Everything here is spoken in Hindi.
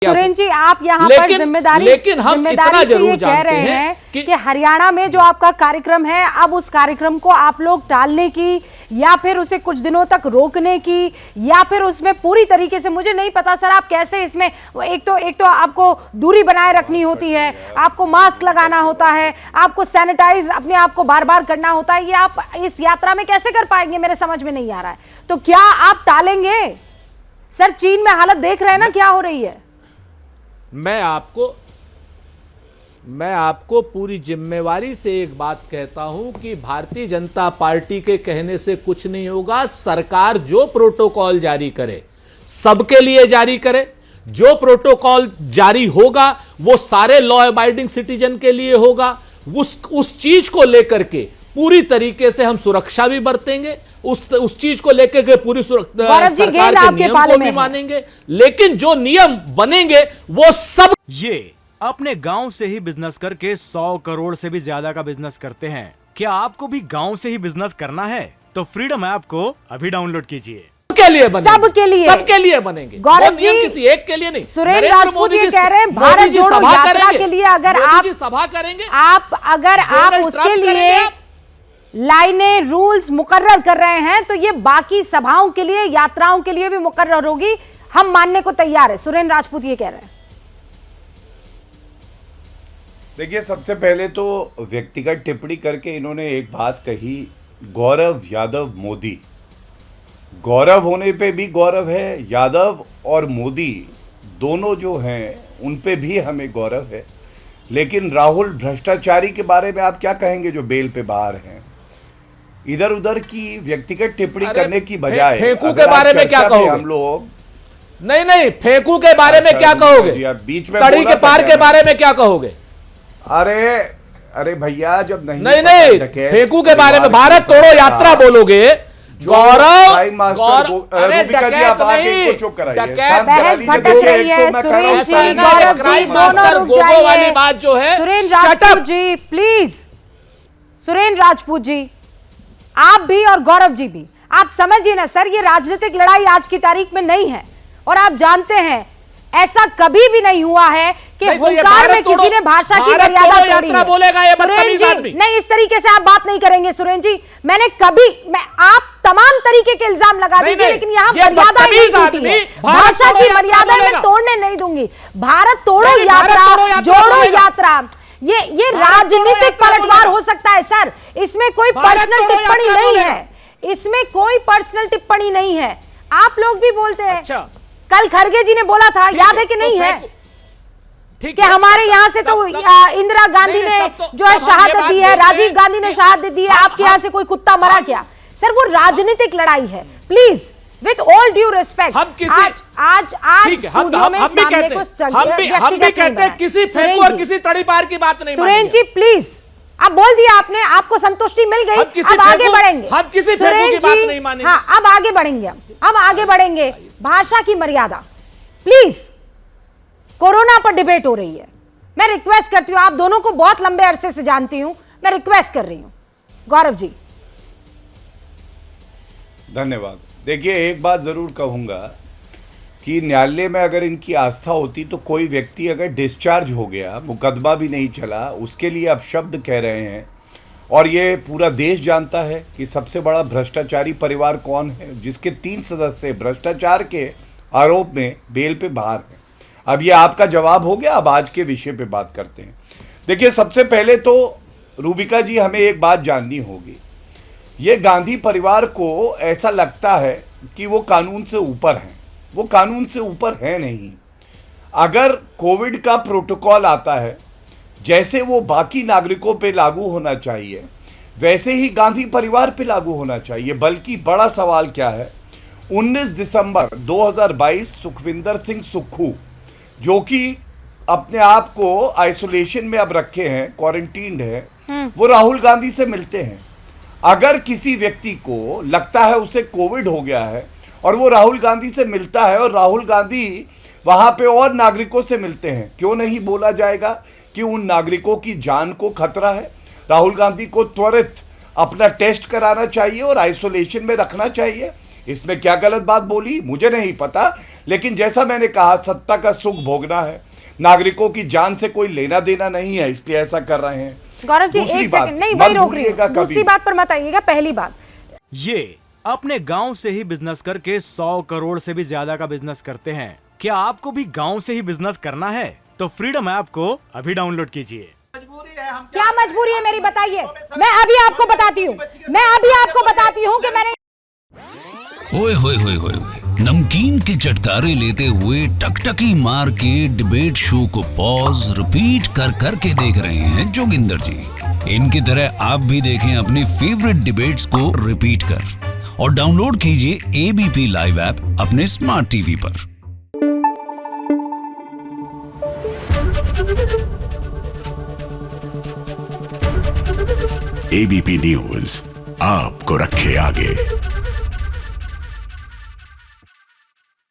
सुरेंद्र जी, आप यहाँ पर जिम्मेदारी से ये कह रहे हैं कि हरियाणा में जो आपका कार्यक्रम है, अब उस कार्यक्रम को आप लोग टालने की या फिर उसे कुछ दिनों तक रोकने की या फिर उसमें पूरी तरीके से, मुझे नहीं पता सर आप कैसे इसमें, एक तो आपको दूरी बनाए रखनी होती है, आपको मास्क लगाना होता है, आपको सैनिटाइज अपने आप को बार बार करना होता है, ये आप इस यात्रा में कैसे कर पाएंगे, मेरे समझ में नहीं आ रहा है। तो क्या आप टालेंगे? सर चीन में हालत देख रहे हैं ना क्या हो रही है। मैं आपको पूरी जिम्मेवारी से एक बात कहता हूं कि भारतीय जनता पार्टी के कहने से कुछ नहीं होगा। सरकार जो प्रोटोकॉल जारी करे सबके लिए जारी करे। जो प्रोटोकॉल जारी होगा वो सारे लॉ अबाइडिंग सिटीजन के लिए होगा। उस चीज को लेकर के पूरी तरीके से हम सुरक्षा भी बरतेंगे, उस चीज को लेकर के पूरी सरकार के नियम को भी मानेंगे। लेकिन जो नियम बनेंगे वो सब, ये अपने गांव से ही बिजनेस करके 100 करोड़ से भी ज्यादा का बिजनेस करते हैं। क्या आपको भी गांव से ही बिजनेस करना है? तो फ्रीडम ऐप को अभी डाउनलोड कीजिए। सबके लिए बनेंगे। गौरव जी, किसी एक के लिए नहीं। सुरेंद्र राजपूत ये कह रहे हैं भारत जोड़ो यात्रा के लिए अगर आप सभा करेंगे, अगर आप उसके लिए लाइनें रूल्स मुकर्रर कर रहे हैं तो ये बाकी सभाओं के लिए, यात्राओं के लिए भी मुकर्रर होगी। हम मानने को तैयार है। सुरेंद्र राजपूत ये कह रहे हैं। देखिए, सबसे पहले तो व्यक्तिगत टिप्पणी करके इन्होंने एक बात कही, गौरव यादव मोदी। गौरव होने पे भी गौरव है, यादव और मोदी दोनों जो हैं उन पे भी हमें गौरव है। लेकिन राहुल भ्रष्टाचारी के बारे में आप क्या कहेंगे जो बेल पे बाहर हैं? इधर उधर की व्यक्तिगत टिप्पणी करने की बजाय फेंकू के बारे में क्या कहोगे? हम लोग नहीं, फेंकू के बारे में क्या कहोगे? बीच में कड़ी के पार के बारे में क्या कहोगे? अरे भैया, जब नहीं, फेंकू के बारे में भारत तोड़ो यात्रा बोलोगे, गौरव वाली बात जो है। सुरेंद्र राजपूत जी प्लीज, सुरेंद्र राजपूत जी आप भी और गौरव जी भी, आप समझिए ना सर, ये राजनीतिक लड़ाई आज की तारीख में नहीं है। और आप जानते हैं ऐसा कभी भी नहीं हुआ है कि हुंकार में किसी ने भाषा की मर्यादा तोड़ी है। सुरेंद्र जी नहीं, इस तरीके से आप बात नहीं करेंगे। सुरेंद्र जी, आप तमाम तरीके के इल्जाम लगा दीजिए, लेकिन यहाँ मर्यादा नहीं टूटी है। भाषा की मर्यादा मैं तोड़ने नहीं दूंगी। भारत तोड़ो यात्रा, जोड़ो यात्रा, ये राजनीतिक पलटवार हो सकता है सर। इसमें कोई पर्सनल टिप्पणी नहीं है, इसमें कोई पर्सनल टिप्पणी नहीं है। आप लोग भी बोलते हैं। कल खरगे जी ने बोला था, याद है कि नहीं है, कि हमारे यहाँ से तो इंदिरा गांधी ने जो है शहादत दी है, राजीव गांधी ने शहादत दी है, आपके यहाँ से कोई कुत्ता मरा क्या? सर वो राजनीतिक लड़ाई है। Please with all due respect, आज स्टूडियो में इस मामले को हम भी कहते हैं किसी फेंकू और किसी तड़ी पार की बात नहीं। सुरेंद्र जी प्लीज, अब बोल दिया आपने, आपको संतुष्टि मिल गई, अब आगे बढ़ेंगे। हम किसी फेंकू की बात नहीं मानेंगे। हाँ, अब आगे बढ़ेंगे, अब आगे बढ़ेंगे। भाषा की मर्यादा, प्लीज। कोरोना पर डिबेट हो रही है, मैं रिक्वेस्ट करती हूं, आप दोनों को बहुत लंबे अरसे से जानती हूं, मैं रिक्वेस्ट कर रही हूं। गौरव जी धन्यवाद। देखिए, एक बात जरूर कहूंगा कि न्यायालय में अगर इनकी आस्था होती तो कोई व्यक्ति अगर डिस्चार्ज हो गया, मुकदमा भी नहीं चला, उसके लिए अब शब्द कह रहे हैं। और ये पूरा देश जानता है कि सबसे बड़ा भ्रष्टाचारी परिवार कौन है, जिसके 3 सदस्य भ्रष्टाचार के आरोप में बेल पे बाहर हैं। अब ये आपका जवाब हो गया। अब आज के विषय पे बात करते हैं। देखिए, सबसे पहले तो रूबिका जी, हमें एक बात जाननी होगी। ये गांधी परिवार को ऐसा लगता है कि वो कानून से ऊपर हैं। वो कानून से ऊपर है नहीं। अगर कोविड का प्रोटोकॉल आता है, जैसे वो बाकी नागरिकों पे लागू होना चाहिए, वैसे ही गांधी परिवार पे लागू होना चाहिए। बल्कि बड़ा सवाल क्या है, 19 दिसंबर 2022 सुखविंदर सिंह सुक्खू, जो कि अपने आप को आइसोलेशन में अब रखे हैं, क्वारंटीन्ड है, वो राहुल गांधी से मिलते हैं। अगर किसी व्यक्ति को लगता है उसे कोविड हो गया है और वो राहुल गांधी से मिलता है और राहुल गांधी वहां पे और नागरिकों से मिलते हैं, क्यों नहीं बोला जाएगा कि उन नागरिकों की जान को खतरा है? राहुल गांधी को त्वरित अपना टेस्ट कराना चाहिए और आइसोलेशन में रखना चाहिए। इसमें क्या गलत बात बोली मुझे नहीं पता, लेकिन जैसा मैंने कहा, सत्ता का सुख भोगना है, नागरिकों की जान से कोई लेना देना नहीं है, इसलिए ऐसा कर रहे हैं। गौरव जी दूसरी एक बात, सेकंड, नहीं मत वही रोक रही भूलिएगा हूं, दूसरी कभी। बात पर मत आइएगा। पहली बात, ये अपने गांव से ही बिजनेस करके 100 करोड़ से भी ज्यादा का बिजनेस करते हैं। क्या आपको भी गांव से ही बिजनेस करना है? तो फ्रीडम ऐप को अभी डाउनलोड कीजिए। क्या मजबूरी है मेरी, बताइए। मैं अभी आपको बताती हूँ कि मैंने ओए होए होए होए होए, नमकीन के चटकारे लेते हुए टकटकी मार के डिबेट शो को पॉज रिपीट कर कर के देख रहे हैं जोगिंदर जी। इनकी तरह आप भी देखें अपनी फेवरेट डिबेट्स को रिपीट कर और डाउनलोड कीजिए एबीपी लाइव ऐप अपने स्मार्ट टीवी पर। एबीपी न्यूज आपको रखे आगे।